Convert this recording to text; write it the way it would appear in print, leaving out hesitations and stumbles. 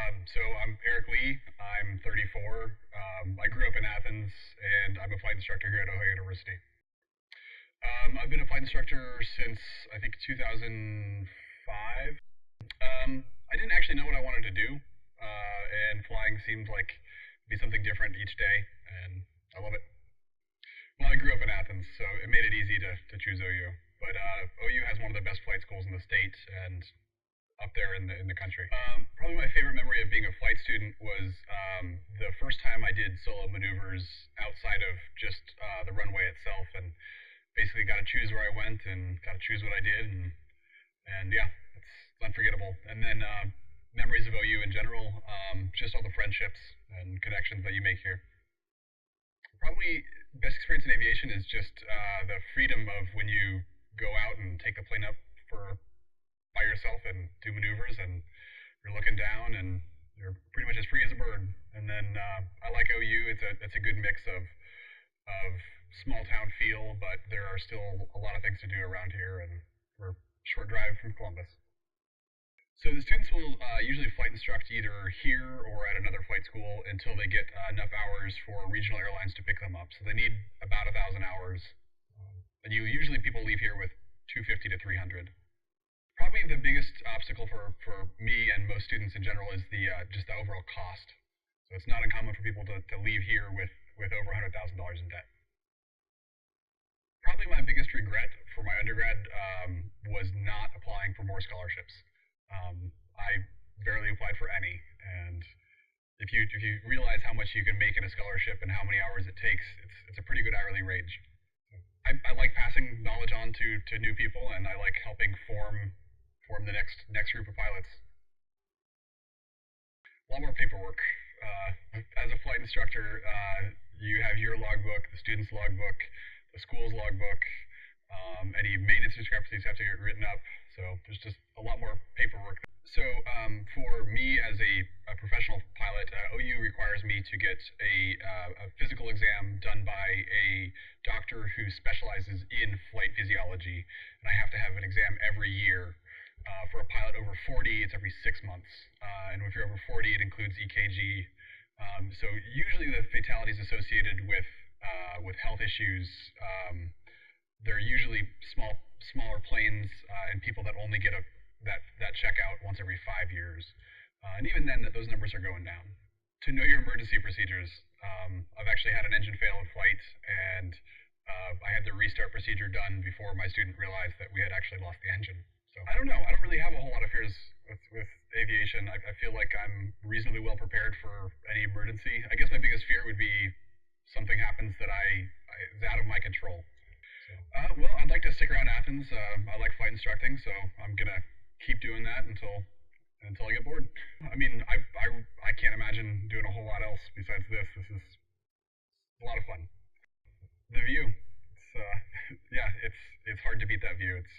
So I'm Eric Lee. I'm 34. I grew up in Athens, and I'm a flight instructor here at Ohio University. I've been a flight instructor since I think 2005. I didn't actually know what I wanted to do, and flying seemed like be something different each day, and I love it. Well, I grew up in Athens, so it made it easy to choose OU. But OU has one of the best flight schools in the state, and up there in the country. Probably my favorite memory of being a flight student was the first time I did solo maneuvers outside of just the runway itself, and basically got to choose where I went and got to choose what I did, and yeah, it's unforgettable. And then memories of OU in general, just all the friendships and connections that you make here. Probably best experience in aviation is just the freedom of when you go out and take the plane up for by yourself and do maneuvers, and you're looking down and you're pretty much as free as a bird. And then I like OU. It's a good mix of small town feel, but there are still a lot of things to do around here, and we're a short drive from Columbus. So the students will usually flight instruct either here or at another flight school until they get enough hours for regional airlines to pick them up. So they need about 1,000 hours. And usually people leave here with 250 to 300. Probably the biggest obstacle for me and most students in general is just the overall cost. So it's not uncommon for people to leave here with over $100,000 in debt. Probably my biggest regret for my undergrad was not applying for more scholarships. I barely applied for any, and if you realize how much you can make in a scholarship and how many hours it takes, it's a pretty good hourly wage. I like passing knowledge on to new people, and I like helping form the next group of pilots. A lot more paperwork. As a flight instructor, you have your logbook, the student's logbook, the school's logbook. Any maintenance discrepancies have to get written up, so there's just a lot more paperwork. So for me as a professional pilot, OU requires me to get a physical exam done by a doctor who specializes in flight physiology, and I have to have an exam every year. For a pilot over 40, it's every 6 months, and if you're over 40, it includes EKG. So usually the fatalities associated with health issues, they're usually smaller planes and people that only get that checkout once every 5 years. And even then, those numbers are going down. To know your emergency procedures, I've actually had an engine fail in flight, and I had the restart procedure done before my student realized that we had actually lost the engine. So I don't know. I don't really have a whole lot of fears with aviation. I feel like I'm reasonably well prepared for any emergency. I guess my biggest fear would be something happens that is out of my control. Well, I'd like to stick around Athens. I like flight instructing, so I'm gonna keep doing that until I get bored. I mean, I can't imagine doing a whole lot else besides this. This is a lot of fun. The view. It's yeah, it's hard to beat that view. It's